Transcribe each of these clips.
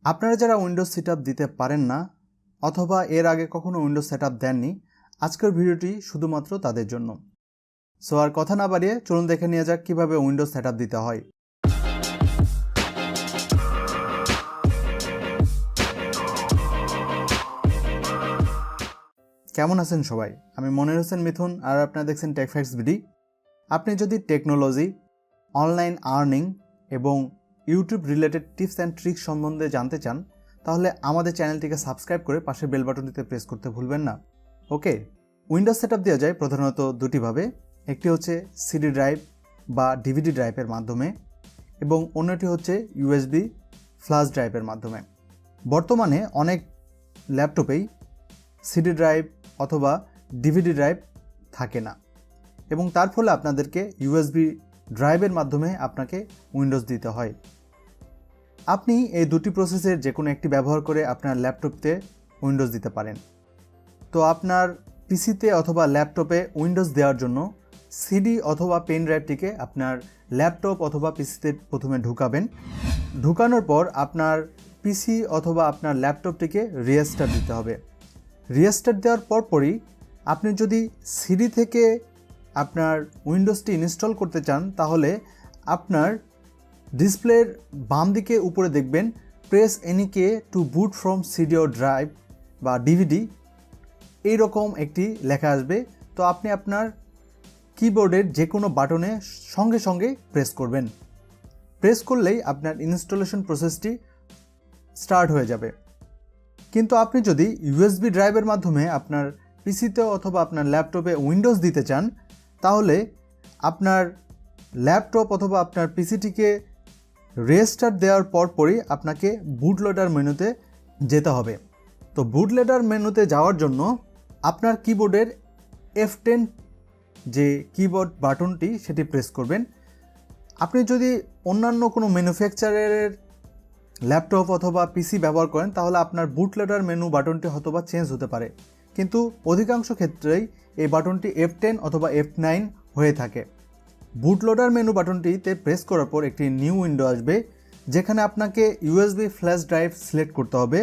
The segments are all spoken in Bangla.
আপনারা যারা উইন্ডোজ সেটআপ দিতে পারেন না অথবা এর আগে কখনো উইন্ডোজ সেটআপ দেননি, আজকের ভিডিওটি শুধুমাত্র তাদের জন্য। সো আর কথা না বাড়িয়ে চলুন দেখে নিয়ে যাক কিভাবে উইন্ডোজ সেটআপ দিতে হয়। কেমন আছেন সবাই? আমি মনির হোসেন মিথুন আর আপনারা দেখছেন টেক ফ্যাক্টস ভিডি। আপনি যদি টেকনোলজি, অনলাইন আর্নিং এবং YouTube related tips and tricks সম্বন্ধে জানতে চান, তাহলে আমাদের চ্যানেলটিকে সাবস্ক্রাইব করে পাশের বেল বাটনটিতে প্রেস করতে ভুলবেন না। ওকে, উইন্ডোজ সেটআপ দেওয়া যায় প্রধানত দুটিভাবে। একটি হচ্ছে সিডি ড্রাইভ বা ডিভিডি ড্রাইভের মাধ্যমে এবং অন্যটি হচ্ছে ইউএসবি ফ্ল্যাশ ড্রাইভের মাধ্যমে। বর্তমানে অনেক ল্যাপটপেই সিডি ড্রাইভ অথবা ডিভিডি ড্রাইভ থাকে না এবং তার ফলে আপনাদেরকে ইউএসবি ড্রাইভের মাধ্যমে আপনাকে উইন্ডোজ দিতে হয়। আপনি এই দুটি প্রসেসের যে কোনো একটি ব্যবহার করে আপনার ল্যাপটপতে উইন্ডোজ দিতে পারেন। তো আপনার পিসিতে অথবা ল্যাপটপে উইন্ডোজ দেওয়ার জন্য সিডি অথবা পেন ড্রাইভটিকে আপনার ল্যাপটপ অথবা পিসিতে প্রথমে ঢুকাবেন। ঢুকানোর পর আপনার পিসি অথবা আপনার ল্যাপটপটিকে রিস্টার্ট দিতে হবে। রিস্টার্ট দেওয়ার পরপরই আপনি যদি সিডি থেকে আপনার উইন্ডোজটি ইনস্টল করতে চান, তাহলে আপনার ডিসপ্লের বাম দিকে উপরে দেখবেন press any key to boot from CD ও ড্রাইভ বা ডিভিডি, এইরকম একটি লেখা আসবে। তো আপনি আপনার কিবোর্ডের যে কোনো বাটনে সঙ্গে সঙ্গে প্রেস করবেন। প্রেস করলেই আপনার ইনস্টলেশন প্রসেসটি স্টার্ট হয়ে যাবে। কিন্তু আপনি যদি ইউএসবি ড্রাইভের মাধ্যমে আপনার পিসিতে অথবা আপনার ল্যাপটপে উইন্ডোজ দিতে চান, তাহলে আপনার ল্যাপটপ অথবা আপনার পিসিটিকে রিস্টার্ট দেওয়ার পরপরই আপনাকে বুট লোডার মেনুতে যেতে হবে। তো বুট লোডার মেনুতে যাওয়ার জন্য আপনার কিবোর্ডের F10 যে কিবোর্ড বাটনটি সেটি প্রেস করবেন। আপনি যদি অন্যান্য কোনো ম্যানুফ্যাকচারারের ল্যাপটপ অথবা পিসি ব্যবহার করেন, তাহলে আপনার বুট লোডার মেনু বাটনটি হয়তোবা চেঞ্জ হতে পারে, কিন্তু অধিকাংশ ক্ষেত্রেই এই বাটনটি F10 অথবা F9 হয়ে থাকে। বুট লোডার মেনু বাটনটিতে প্রেস করার পর একটি নিউ উইন্ডো আসবে, যেখানে আপনাকে ইউএসবি ফ্ল্যাশ ড্রাইভ সিলেক্ট করতে হবে।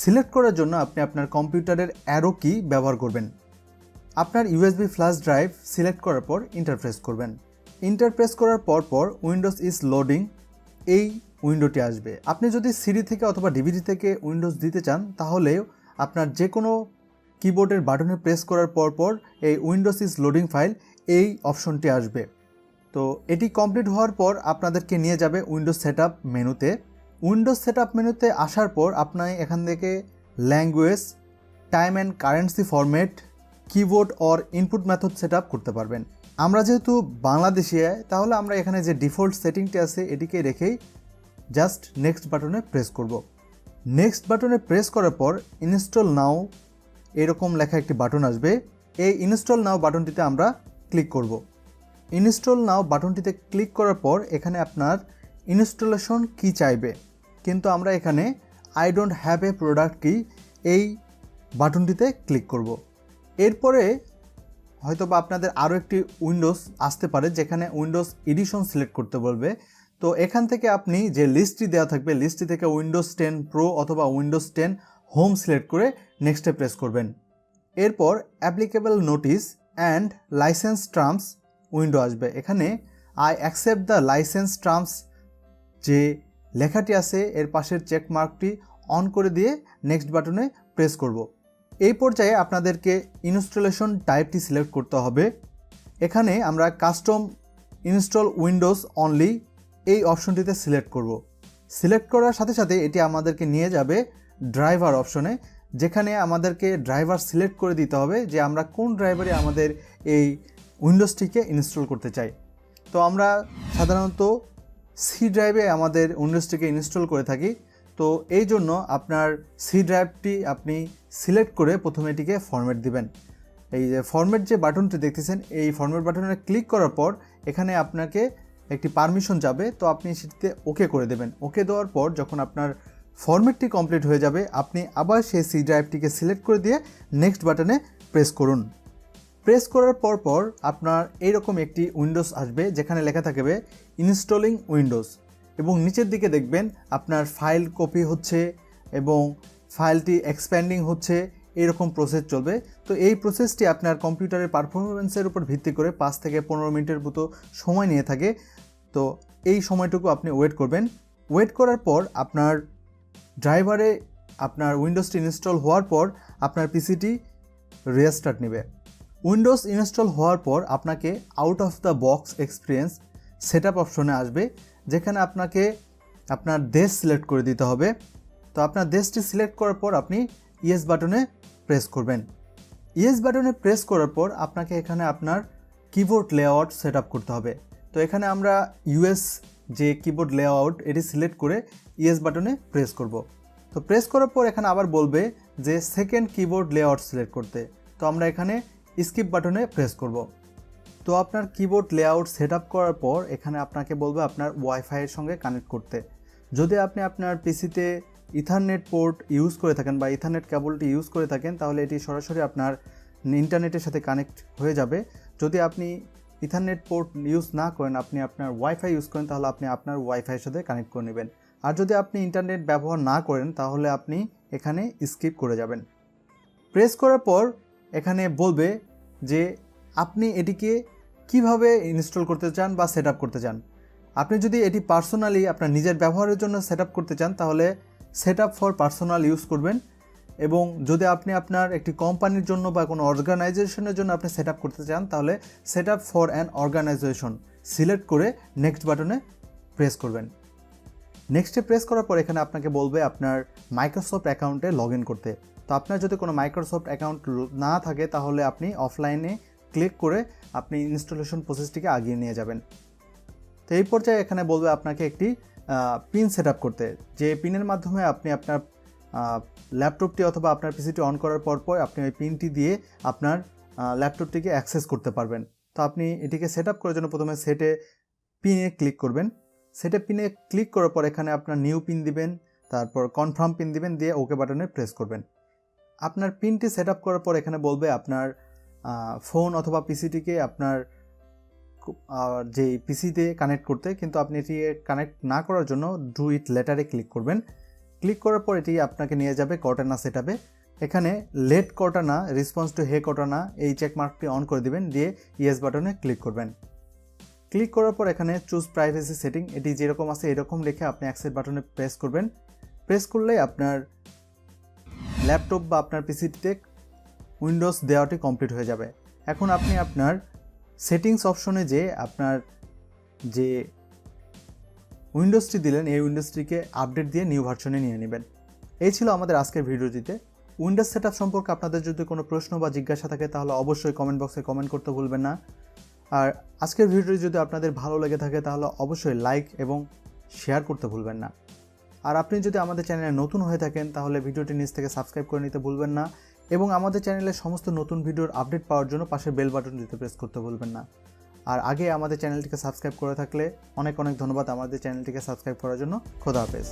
সিলেক্ট করার জন্য আপনি আপনার কম্পিউটারের অ্যারো কি ব্যবহার করবেন। আপনার ইউএসবি ফ্ল্যাশ ড্রাইভ সিলেক্ট করার পর ইন্টার প্রেস করবেন। ইন্টার প্রেস করার পর উইন্ডোজ ইজ লোডিং এই উইন্ডোটি আসবে। আপনি যদি সিডি থেকে অথবা ডিভিডি থেকে উইন্ডোজ দিতে চান, তাহলে আপনার যে কোনো কিবোর্ডের বাটনে প্রেস করার পর এই উইন্ডোজ ইজ লোডিং ফাইল এই অপশনটি আসবে। তো এটি কমপ্লিট হওয়ার পর আপনাদেরকে নিয়ে যাবে উইন্ডোজ সেটআপ মেনুতে। উইন্ডোজ সেটআপ মেনুতে আসার পর আপনি এখান থেকে language, time and currency format, keyboard or input method setup করতে পারবেন। আমরা যেহেতু বাংলাদেশি, তাহলে আমরা এখানে যে ডিফল্ট সেটিংটি আছে এটিকে রেখেই জাস্ট নেক্সট বাটনে প্রেস করব। নেক্সট বাটনে প্রেস করার পর ইনস্টল নাও এরকম লেখা একটি বাটন আসবে। এই ইনস্টল নাও বাটনটিতে আমরা ক্লিক করব। ইনস্টল নাও বাটনটিতে ক্লিক করার পর এখানে আপনার ইনস্টলেশন কি চাইবে, কিন্তু আমরা এখানে I don't have a product কি এই বাটনটিতে ক্লিক করব। এরপরে হয়তোবা আপনাদের আরও একটি উইন্ডোজ আসতে পারে, যেখানে উইন্ডোজ এডিশন সিলেক্ট করতে বলবে। তো এখান থেকে আপনি যে লিস্টটি দেওয়া থাকবে, লিস্টটি থেকে উইন্ডোজ 10 প্রো অথবা উইন্ডোজ 10 হোম সিলেক্ট করে নেক্সটে প্রেস করবেন। এরপর applicable notice and licence terms window আসবে। এখানে I accept the licence terms যে লেখাটি আছে এর পাশের চেক মার্কটি অন করে দিয়ে নেক্সট বাটনে প্রেস করব। এই পর্যায়ে আপনাদেরকে ইনস্টলেশন টাইপটি সিলেক্ট করতে হবে। এখানে আমরা কাস্টম ইনস্টল উইন্ডোজ অনলি এই অপশনটিতে সিলেক্ট করব। সিলেক্ট করার সাথে সাথে এটি আমাদেরকে নিয়ে যাবে ড্রাইভার অপশনে, যেখানে আমাদেরকে ড্রাইভার সিলেক্ট করে দিতে হবে যে আমরা কোন ড্রাইভারে আমাদের এই উইন্ডোজটিকে ইনস্টল করতে চাই। তো আমরা সাধারণত সি ড্রাইভে আমাদের উইন্ডোজটিকে ইনস্টল করে থাকি। তো এই জন্য আপনার সি ড্রাইভটি আপনি সিলেক্ট করে প্রথমে এটিকে ফরম্যাট দিবেন। এই যে ফরম্যাট যে বাটনটি দেখতেছেন, এই ফরম্যাট বাটনে ক্লিক করার পর এখানে আপনাকে একটি পারমিশন যাবে, তো আপনি সেটিতে ওকে করে দেবেন। ওকে দেওয়ার পর যখন আপনার ফরম্যাটটি কমপ্লিট হয়ে যাবে, আপনি আবার সেই সি ড্রাইভটিকে সিলেক্ট করে দিয়ে নেক্সট বাটনে প্রেস করুন। প্রেস করার পর আপনার এইরকম একটি উইন্ডোজ আসবে, যেখানে লেখা থাকবে ইনস্টলিং উইন্ডোজ। এবং নিচের দিকে দেখবেন আপনার ফাইল কপি হচ্ছে এবং ফাইলটি এক্সপ্যান্ডিং হচ্ছে, এরকম প্রসেস চলবে। তো এই প্রসেসটি আপনার কম্পিউটারের পারফরমেন্সের উপর ভিত্তি করে 5 থেকে 15 মিনিটের মতো সময় নিয়ে থাকে। তো এই সময়টুকু আপনি ওয়েট করবেন। ওয়েট করার পর আপনার ড্রাইভারে আপনার উইন্ডোজটি ইনস্টল হওয়ার পর আপনার পিসিটি রিস্টার্ট নেবে। উইন্ডোজ ইনস্টল হওয়ার পর আপনাকে out of the box experience setup অপশনে আসবে, যেখানে আপনাকে আপনার দেশ সিলেক্ট করে দিতে হবে। তো আপনার দেশটি সিলেক্ট করার পর আপনি ইয়েস বাটনে প্রেস করবেন। ইয়েস বাটনে প্রেস করার পর আপনাকে এখানে আপনার কিবোর্ড লেআউট সেটআপ করতে হবে। তো এখানে আমরা ইউএস যে কিবোর্ড লেআউট এটি সিলেক্ট করে ইয়েস বাটনে প্রেস করব। তো প্রেস করার পর এখানে আবার বলবে যে সেকেন্ড কিবোর্ড লেআউট সিলেক্ট করতে। তো আমরা এখানে স্কিপ বাটনে প্রেস করব। তো আপনার কিবোর্ড লেআউট সেটআপ করার পর এখানে আপনাকে বলবে আপনার ওয়াইফাইয়ের সঙ্গে কানেক্ট করতে। যদি আপনি আপনার পিসিতে ইথারনেট পোর্ট ইউজ করে থাকেন বা ইথারনেট কেবলটি ইউজ করে থাকেন, তাহলে এটি সরাসরি আপনার ইন্টারনেটের সাথে কানেক্ট হয়ে যাবে। যদি আপনি ইথারনেট পোর্ট ইউজ না করেন, আপনি আপনার ওয়াইফাই ইউজ করেন, তাহলে আপনি আপনার ওয়াইফাইয়ের সাথে কানেক্ট করে নেবেন। আর যদি আপনি ইন্টারনেট ব্যবহার না করেন, তাহলে আপনি এখানে স্কিপ করে যাবেন। প্রেস করার পর এখানে বলবে যে আপনি এটিকে কিভাবে ইনস্টল করতে চান বা সেটআপ করতে চান। আপনি যদি এটি পার্সোনালি আপনার নিজের ব্যবহারের জন্য সেটআপ করতে চান, তাহলে সেটআপ ফর পার্সোনাল ইউজ করবেন। এবং যদি আপনি আপনার একটি কোম্পানির জন্য বা কোনো অর্গানাইজেশনের জন্য আপনি সেটআপ করতে চান, তাহলে setup for an organization select করে নেক্সট বাটনে প্রেস করবেন। নেক্সটে প্রেস করার পর এখানে আপনাকে বলবে আপনার মাইক্রোসফট অ্যাকাউন্টে লগ ইন করতে। তো আপনার যদি কোনো মাইক্রোসফট অ্যাকাউন্ট না থাকে, তাহলে আপনি অফলাইনে ক্লিক করে আপনি ইনস্টলেশন প্রসেসটিকে আগিয়ে নিয়ে যাবেন। তো এই পর্যায়ে এখানে বলবে আপনাকে একটি পিন সেটআপ করতে, যে পিনের মাধ্যমে আপনি আপনার ল্যাপটপটি অথবা আপনার পিসিটি অন করার পর আপনি ওই পিনটি দিয়ে আপনার ল্যাপটপটিকে অ্যাক্সেস করতে পারবেন। তো আপনি এটিকে সেটআপ করার জন্য প্রথমে সেটে পিনে ক্লিক করবেন। সেটে পিনে ক্লিক করার পর এখানে আপনার নিউ পিন দিবেন, তারপর কনফার্ম পিন দিবেন, দিয়ে ওকে বাটনে প্রেস করবেন। আপনার পিনটি সেটআপ করার পর এখানে বলবে আপনার ফোন অথবা পিসিটিকে আপনার যে পিসিতে কানেক্ট করতে, কিন্তু আপনি এটি কানেক্ট না করার জন্য ডু ইট লেটারে ক্লিক করবেন। ক্লিক করার পর এটি আপনাকে নিয়ে যাবে কর্টানা সেটআপে। এখানে let Cortana response to hey Cortana এই চেকমার্কটি অন করে দিবেন, দিয়ে ইয়েস বাটনে ক্লিক করবেন। ক্লিক করার পর এখানে চুজ প্রাইভেসি সেটিং, এটি যেরকম আছে এরকম রেখে আপনি অ্যাকসেপ্ট বাটনে প্রেস করবেন। প্রেস করলেই আপনার ল্যাপটপ বা আপনার পিসিতে উইন্ডোজ দেওয়াটি কমপ্লিট হয়ে যাবে। এখন আপনি আপনার সেটিংস অপশনে যে আপনার যে উইন্ডোজটি দিলেন, এই উইন্ডোজটিকে আপডেট দিয়ে নিউ ভার্সনে নিয়ে নেবেন। এই ছিল আমাদের আজকের ভিডিওটিতে। উইন্ডোজ সেটআপ সম্পর্কে আপনাদের যদি কোনো প্রশ্ন বা জিজ্ঞাসা থাকে, তাহলে অবশ্যই কমেন্ট বক্সে কমেন্ট করতে ভুলবেন না। আর আজকের ভিডিওটি যদি আপনাদের ভালো লেগে থাকে, তাহলে অবশ্যই লাইক এবং শেয়ার করতে ভুলবেন না। আর আপনি যদি আমাদের চ্যানেলে নতুন হয়ে থাকেন, তাহলে ভিডিওটি নিচ থেকে সাবস্ক্রাইব করে নিতে ভুলবেন না, এবং আমাদের চ্যানেলের সমস্ত নতুন ভিডিওর আপডেট পাওয়ার জন্য পাশের বেল বাটনটিতে প্রেস করতে ভুলবেন না। আর আগে আমাদের চ্যানেলটিকে সাবস্ক্রাইব করে থাকলে অনেক অনেক ধন্যবাদ আমাদের চ্যানেলটিকে সাবস্ক্রাইব করার জন্য। খোদা হাফেজ।